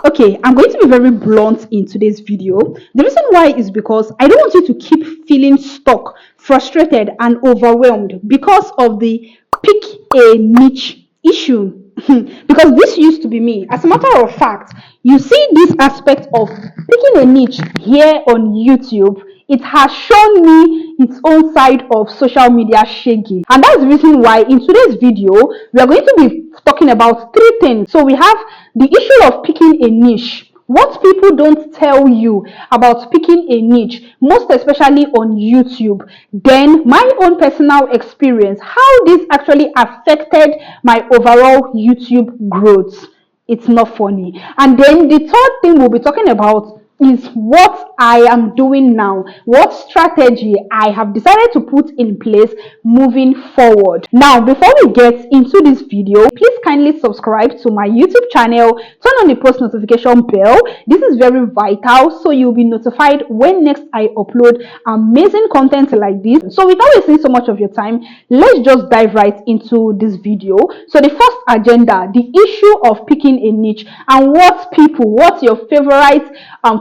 Okay, I'm going to be very blunt in today's video. The reason why is because I don't want you to keep feeling stuck, frustrated, and overwhelmed because of the pick a niche issue. Because this used to be me. As a matter of fact, you see this aspect of picking a niche here on YouTube. It has shown me its own side of social media shaky. And that's the reason why in today's video, we are going to be talking about three things. So we have the issue of picking a niche. What people don't tell you about picking a niche, most especially on YouTube. Then my own personal experience, how this actually affected my overall YouTube growth. It's not funny. And then the third thing we'll be talking about is what I am doing now, what strategy I have decided to put in place moving forward. Now, before we get into this video, please kindly subscribe to my YouTube channel, turn on the post notification bell. This is very vital, so you'll be notified when next I upload amazing content like this. So without wasting so much of your time, let's just dive right into this video. So the first agenda, the issue of picking a niche and what your favorite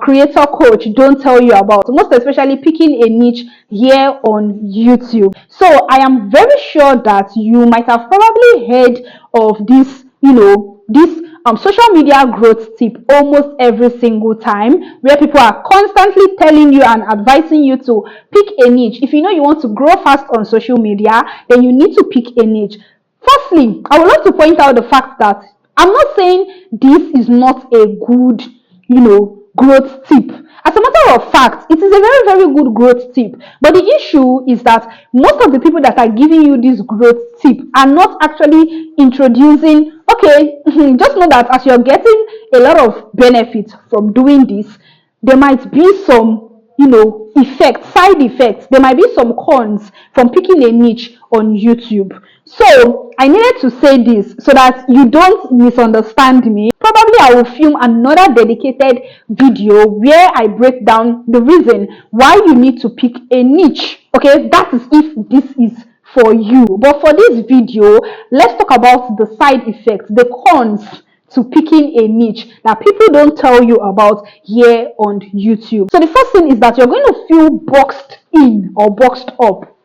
creator coach don't tell you about, most especially picking a niche here on YouTube. So I am very sure that you might have probably heard of this, this social media growth tip almost every single time, where people are constantly telling you and advising you to pick a niche. If you know you want to grow fast on social media, then you need to pick a niche. Firstly, I would like to point out the fact that I'm not saying this is not a good, growth tip. As a matter of fact, it is a very, very good growth tip. But the issue is that most of the people that are giving you this growth tip are not actually introducing, okay, just know that as you're getting a lot of benefits from doing this, there might be some, side effects. There might be some cons from picking a niche on YouTube. So I needed to say this so that you don't misunderstand me. Probably I will film another dedicated video where I break down the reason why you need to pick a niche. Okay, that is if this is for you. But for this video, let's talk about the side effects, the cons to picking a niche that people don't tell you about here on YouTube. So the first thing is that you're going to feel boxed in or boxed up.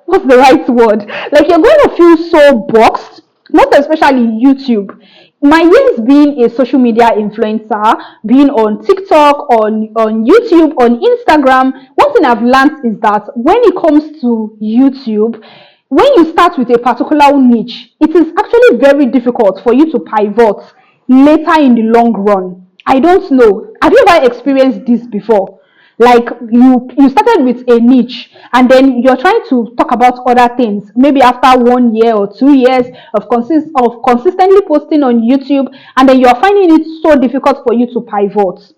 What's the right word? Like, you're going to feel so boxed, most especially YouTube. My years being a social media influencer, being on TikTok, on YouTube, on Instagram, one thing I've learned is that when it comes to YouTube, when you start with a particular niche, it is actually very difficult for you to pivot later in the long run. I don't know. Have you ever experienced this before? Like, you started with a niche and then you're trying to talk about other things. Maybe after 1 year or 2 years of consistently posting on YouTube, and then you're finding it so difficult for you to pivot.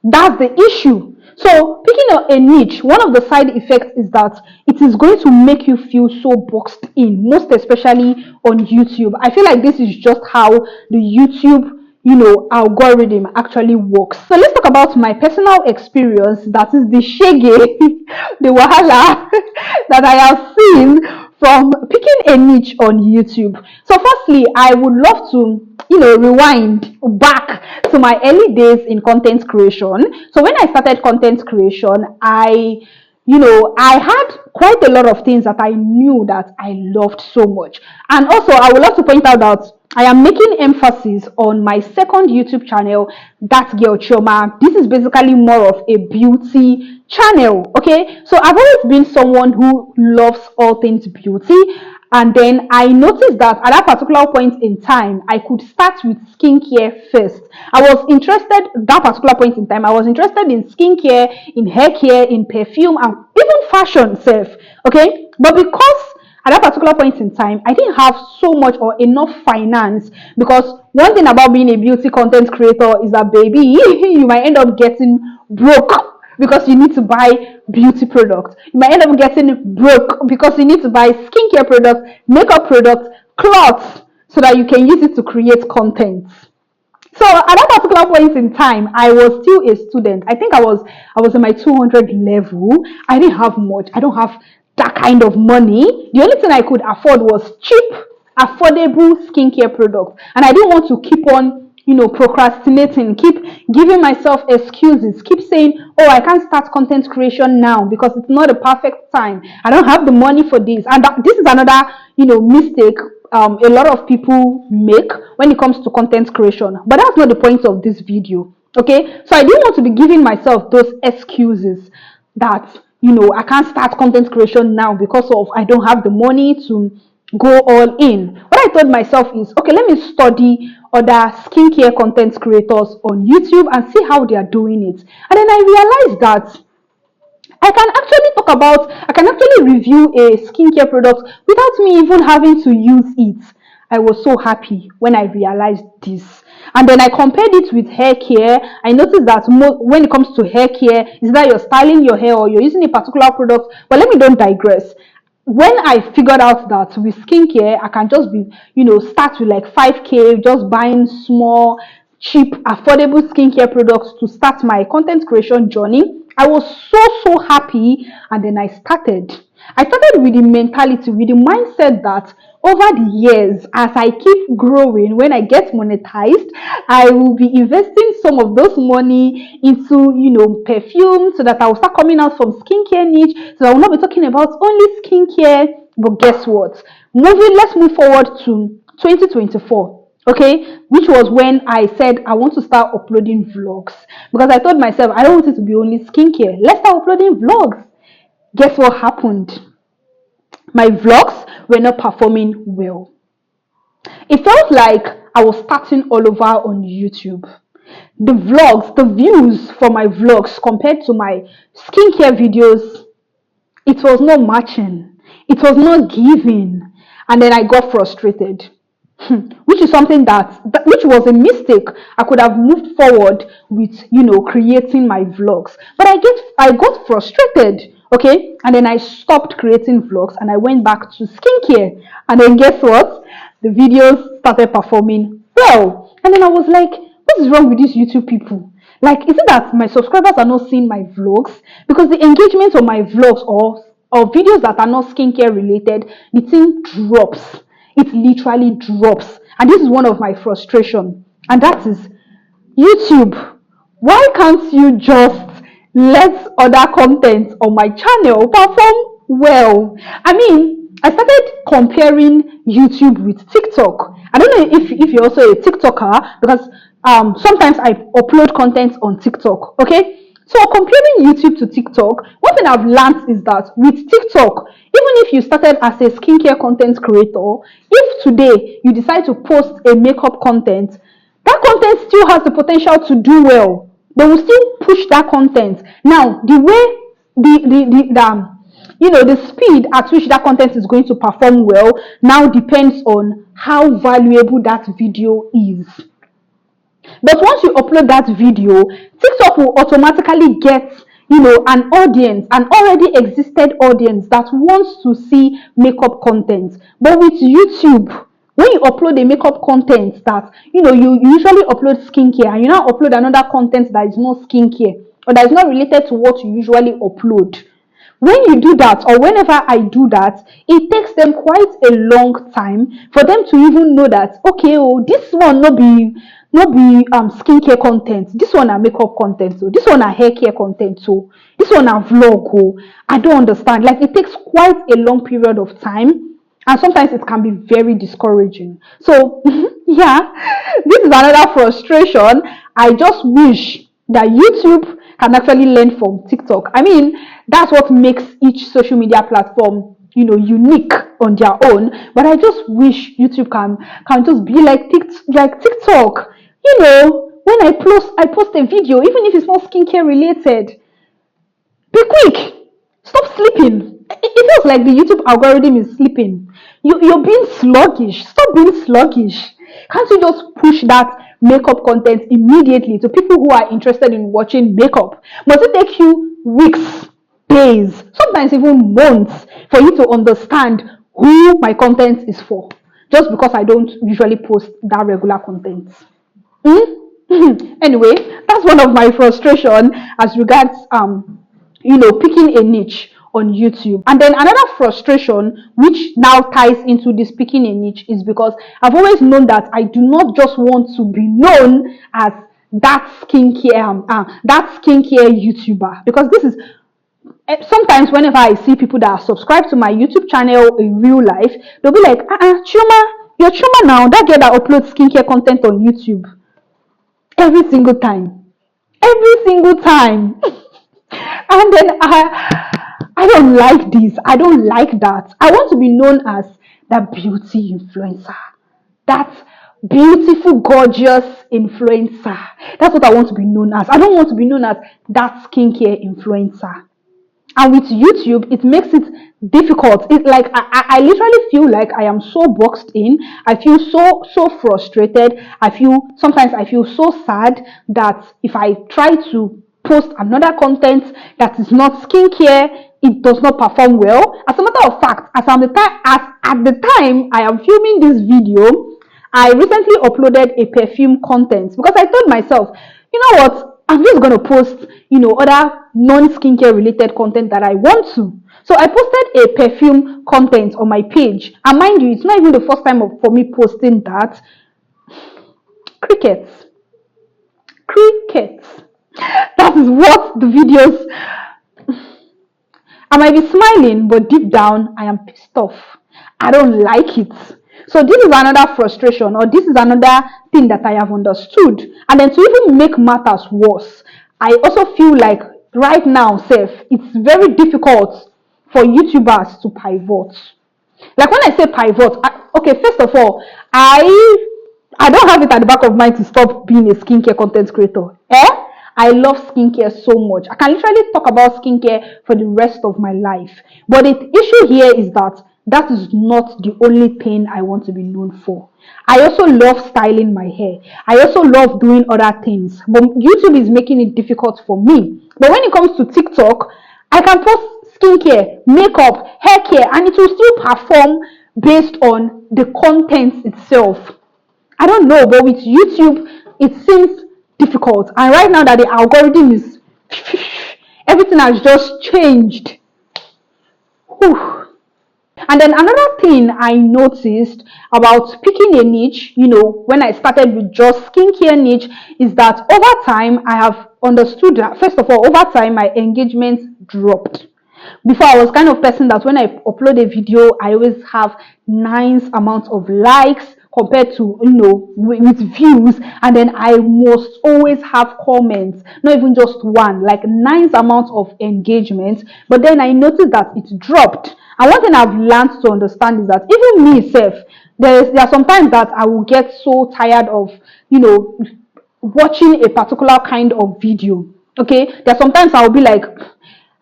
That's the issue. So picking a niche, one of the side effects is that it is going to make you feel so boxed in, most especially on YouTube. I feel like this is just how the YouTube algorithm actually works. So let's talk about my personal experience, that is the shege, the wahala that I have seen from picking a niche on YouTube. So firstly, I would love to rewind back to my early days in content creation. So when I started content creation, I had quite a lot of things that I knew that I loved so much. And also, I would love to point out that I am making emphasis on my second YouTube channel, That Girl Chioma. This is basically more of a beauty channel, okay? So I've always been someone who loves all things beauty. And then I noticed that at that particular point in time, I could start with skincare first. I was interested, that particular point in time, I was interested in skincare, in hair care, in perfume, and even fashion self, okay? But because at that particular point in time, I didn't have so much or enough finance, because one thing about being a beauty content creator is that, baby, you might end up getting broke because you need to buy beauty products. You might end up getting broke because you need to buy skincare products, makeup products, clothes, so that you can use it to create content. So at that particular point in time, I was still a student. I think I was in my 200 level. I didn't have much. I don't have that kind of money. The only thing I could afford was cheap, affordable skincare products. And I didn't want to keep on procrastinating, keep giving myself excuses, keep saying, oh, I can't start content creation now because it's not a perfect time, I don't have the money for this. And this is another mistake a lot of people make when it comes to content creation, but that's not the point of this video. Okay, so I didn't want to be giving myself those excuses that I can't start content creation now because of I don't have the money to go all in. What I told myself is, okay, let me study other skincare content creators on YouTube and see how they are doing it. And then I realized that I can actually review a skincare product without me even having to use it. I was so happy when I realized this. And then I compared it with hair care. I noticed that when it comes to hair care, is that you're styling your hair or you're using a particular product. But let me don't digress. When I figured out that with skincare, I can just be, start with like 5K, just buying small, cheap, affordable skincare products to start my content creation journey, I was so happy. And then I started with the mentality, with the mindset that over the years, as I keep growing, when I get monetized, I will be investing some of those money into, perfume, so that I will start coming out from skincare niche, so I will not be talking about only skincare. But guess what? Let's move forward to 2024. Okay, which was when I said I want to start uploading vlogs, because I told myself I don't want it to be only skincare. Let's start uploading vlogs. Guess what happened? My vlogs were not performing well. It felt like I was starting all over on YouTube. The vlogs, the views for my vlogs compared to my skincare videos, it was not matching. It was not giving. And then I got frustrated. Which is something which was a mistake. I could have moved forward with creating my vlogs, but I got frustrated. Okay, and then I stopped creating vlogs and I went back to skincare. And then guess what? The videos started performing well. And then I was like, what is wrong with these YouTube people? Like, is it that my subscribers are not seeing my vlogs? Because the engagement on my vlogs or videos that are not skincare related, the thing drops. It literally drops. And this is one of my frustration. And that is, YouTube, why can't you just let other content on my channel perform well? I mean, I started comparing YouTube with TikTok. I don't know if you're also a TikToker, because sometimes I upload content on TikTok. Okay, so comparing YouTube to TikTok, one thing I've learned is that with TikTok, even if you started as a skincare content creator, if today you decide to post a makeup content, that content still has the potential to do well. They will still push that content. Now, the way the speed at which that content is going to perform well now depends on how valuable that video is. But once you upload that video, TikTok will automatically get an audience, an already existed audience that wants to see makeup content. But with YouTube, when you upload a makeup content that you usually upload skincare, and you now upload another content that is not skincare or that is not related to what you usually upload, when you do that, or whenever I do that, it takes them quite a long time for them to even know that, okay, oh, this one not be skincare content, this one are makeup content, so this one are hair care content, so this one are vlog. Oh, I don't understand. Like, it takes quite a long period of time, and sometimes it can be very discouraging. So yeah, this is another frustration. I just wish that YouTube can actually learn from TikTok. I mean, that's what makes each social media platform unique on their own. But I just wish YouTube can just be like TikTok. When I post a video, even if it's not skincare related, be quick. Stop sleeping. It feels like the YouTube algorithm is sleeping. You're being sluggish. Stop being sluggish. Can't you just push that makeup content immediately to people who are interested in watching makeup? Must it take you weeks, days, sometimes even months for you to understand who my content is for? Just because I don't usually post that regular content. Anyway, that's one of my frustration as regards picking a niche on YouTube. And then another frustration, which now ties into this picking a niche, is because I've always known that I do not just want to be known as that skincare YouTuber, because this is sometimes whenever I see people that are subscribed to my YouTube channel in real life, they'll be like, Chuma, you're Chuma now, that girl that uploads skincare content on YouTube. Every single time. Every single time. And then I don't like this. I don't like that. I want to be known as that beauty influencer. That beautiful, gorgeous influencer. That's what I want to be known as. I don't want to be known as that skincare influencer. And with YouTube, it makes it difficult. It's like I literally feel like I am so boxed in. I feel so frustrated. Sometimes I feel so sad that if I try to post another content that is not skincare, it does not perform well. As a matter of fact, at the time I am filming this video, I recently uploaded a perfume content because I told myself, you know what? I'm just going to post, other non-skincare related content that I want to. So I posted a perfume content on my page. And mind you, it's not even the first time for me posting that. Crickets. That is what the videos... I might be smiling, but deep down, I am pissed off. I don't like it. So this is another frustration, or this is another thing that I have understood. And then to even make matters worse, I also feel like right now, it's very difficult for YouTubers to pivot. Like when I say pivot, first of all, I don't have it at the back of mind to stop being a skincare content creator. I love skincare so much. I can literally talk about skincare for the rest of my life. But the issue here is that is not the only thing I want to be known for. I also love styling my hair. I also love doing other things. But YouTube is making it difficult for me. But when it comes to TikTok, I can post skincare, makeup, hair care, and it will still perform based on the content itself. I don't know, but with YouTube, it seems difficult. And right now that the algorithm is... everything has just changed. Whew. And then another thing I noticed about picking a niche, when I started with just skincare niche, is that over time I have understood that, first of all, over time my engagement dropped. Before, I was kind of person that when I upload a video, I always have nice amounts of likes compared to, with views, and then I must always have comments, not even just one, like nice amounts of engagement. But then I noticed that it dropped. And one thing I've learned to understand is that even me self, there are sometimes that I will get so tired of, watching a particular kind of video. Okay, there are sometimes I will be like,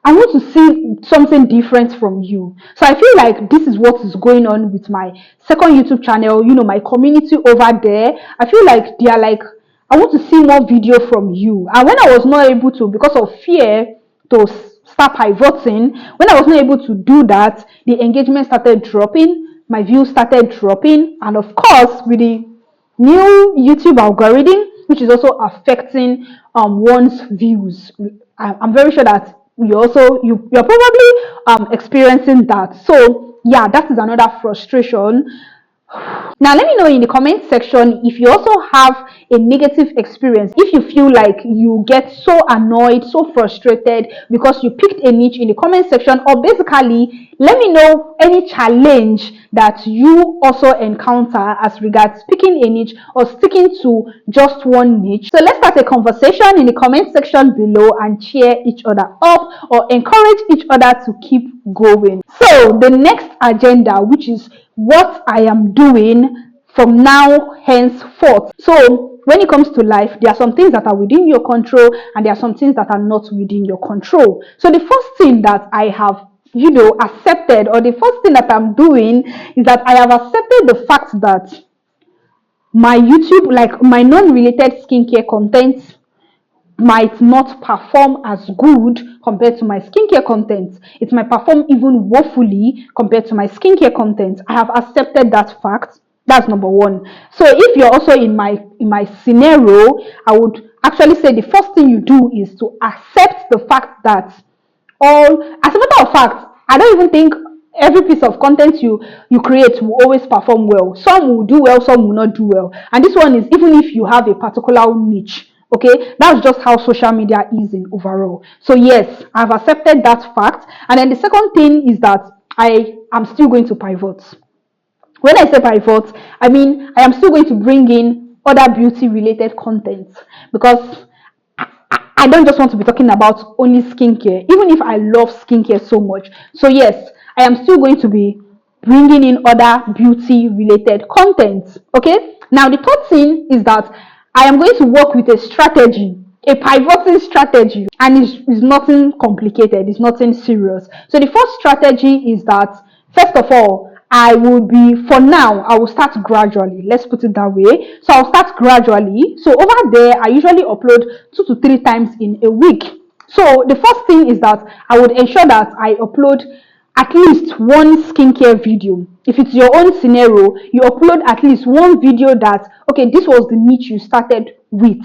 I want to see something different from you. So I feel like this is what is going on with my second YouTube channel, my community over there. I feel like they are like, I want to see more video from you. And when I was not able to, because of fear to start pivoting, when I was not able to do that, the engagement started dropping, my views started dropping, and of course, with the new YouTube algorithm, which is also affecting one's views. I'm very sure that you're probably experiencing that. So yeah, that is another frustration. Now let me know in the comment section if you also have a negative experience, if you feel like you get so annoyed, so frustrated because you picked a niche in the comment section, or basically let me know any challenge that you also encounter as regards picking a niche or sticking to just one niche. So let's start a conversation in the comment section below and cheer each other up or encourage each other to keep going. So the next agenda, which is what I am doing from now henceforth. So when it comes to life, there are some things that are within your control and there are some things that are not within your control. So the first thing that I have accepted, or the first thing that I'm doing, is that I have accepted the fact that my YouTube, like my non-related skincare content, might not perform as good compared to my skincare content. It might perform even woefully compared to my skincare content. I have accepted that fact. That's number one. So if you're also in my scenario, I would actually say the first thing you do is to accept the fact that All, as a matter of fact, I don't even think every piece of content you create will always perform well. Some will do well, some will not do well. And this one is even if you have a particular niche. Okay, that's just how social media is in overall. So yes, I've accepted that fact. And then the second thing is that I am still going to pivot. When I say pivot, I mean I am still going to bring in other beauty related content, because I don't just want to be talking about only skincare, even if I love skincare so much. So yes, I am still going to be bringing in other beauty related content. Okay. Now the third thing is that I am going to work with a strategy, a pivoting strategy, and it's nothing complicated. It's nothing serious. So the first strategy is that, first of all, I will be, for now, I will start gradually. Let's put it that way. So I'll start gradually. So over there, I usually upload 2 to 3 times in a week. So the first thing is that I would ensure that I upload at least one skincare video. If it's your own scenario, you upload at least one video that, okay, this was the niche you started with.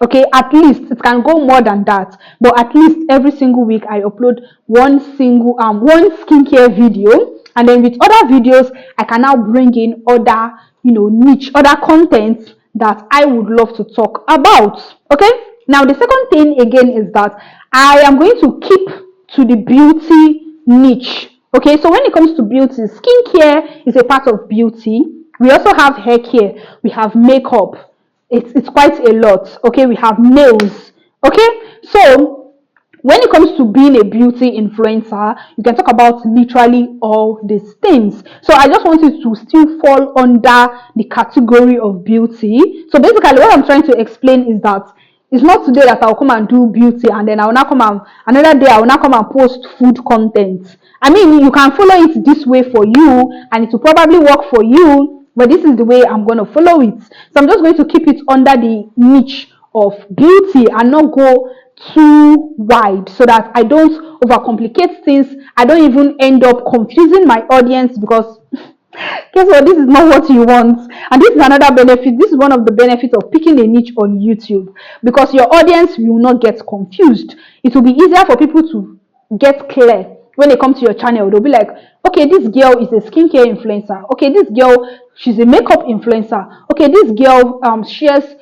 Okay, at least it can go more than that, but at least every single week I upload one skincare video, and then with other videos I can now bring in other, niche, other content that I would love to talk about. Okay, now the second thing again is that I am going to keep to the beauty niche. Okay, so when it comes to beauty, skincare is a part of beauty. We also have hair care, we have makeup. It's quite a lot. Okay, we have nails. Okay, so when it comes to being a beauty influencer, you can talk about literally all these things. So I just want it to still fall under the category of beauty. So basically what I'm trying to explain is that it's not today that I'll come and do beauty, and then I'll not come and another day I'll not come and post food content. I mean, you can follow it this way for you and it will probably work for you, but this is the way I'm going to follow it. So I'm just going to keep it under the niche of beauty and not go too wide, so that I don't overcomplicate things. I don't even end up confusing my audience, because guess what, this is not what you want. And this is another benefit. This is one of the benefits of picking a niche on YouTube, because your audience will not get confused. It will be easier for people to get clear when they come to your channel. They'll be like, okay, this girl is a skincare influencer. Okay, this girl, she's a makeup influencer. Okay, this girl shares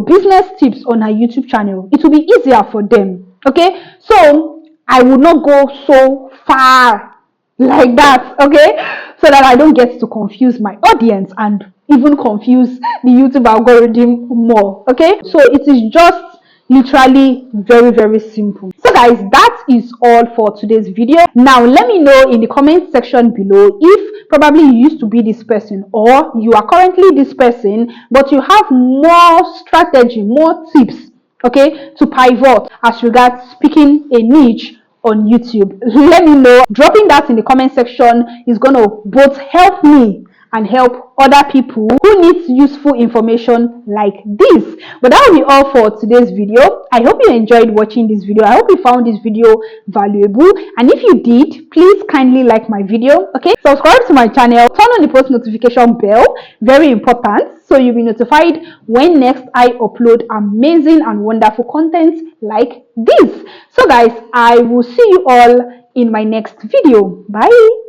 business tips on her YouTube channel. It will be easier for them. Okay, so I would not go so far like that, okay, so that I don't get to confuse my audience and even confuse the YouTube algorithm more. Okay, so it is just literally very, very simple. So guys, that is all for today's video. Now let me know in the comment section below if probably you used to be this person, or you are currently this person, but you have more strategy, more tips, okay, to pivot as regards picking a niche on YouTube. Let me know. Dropping that in the comment section is going to both help me and help other people who need useful information like this. But that will be all for today's video. I hope you enjoyed watching this video. I hope you found this video valuable, and if you did, please kindly like my video. Okay, subscribe to my channel, turn on the post notification bell, very important, so you'll be notified when next I upload amazing and wonderful content like this. So guys, I will see you all in my next video. Bye.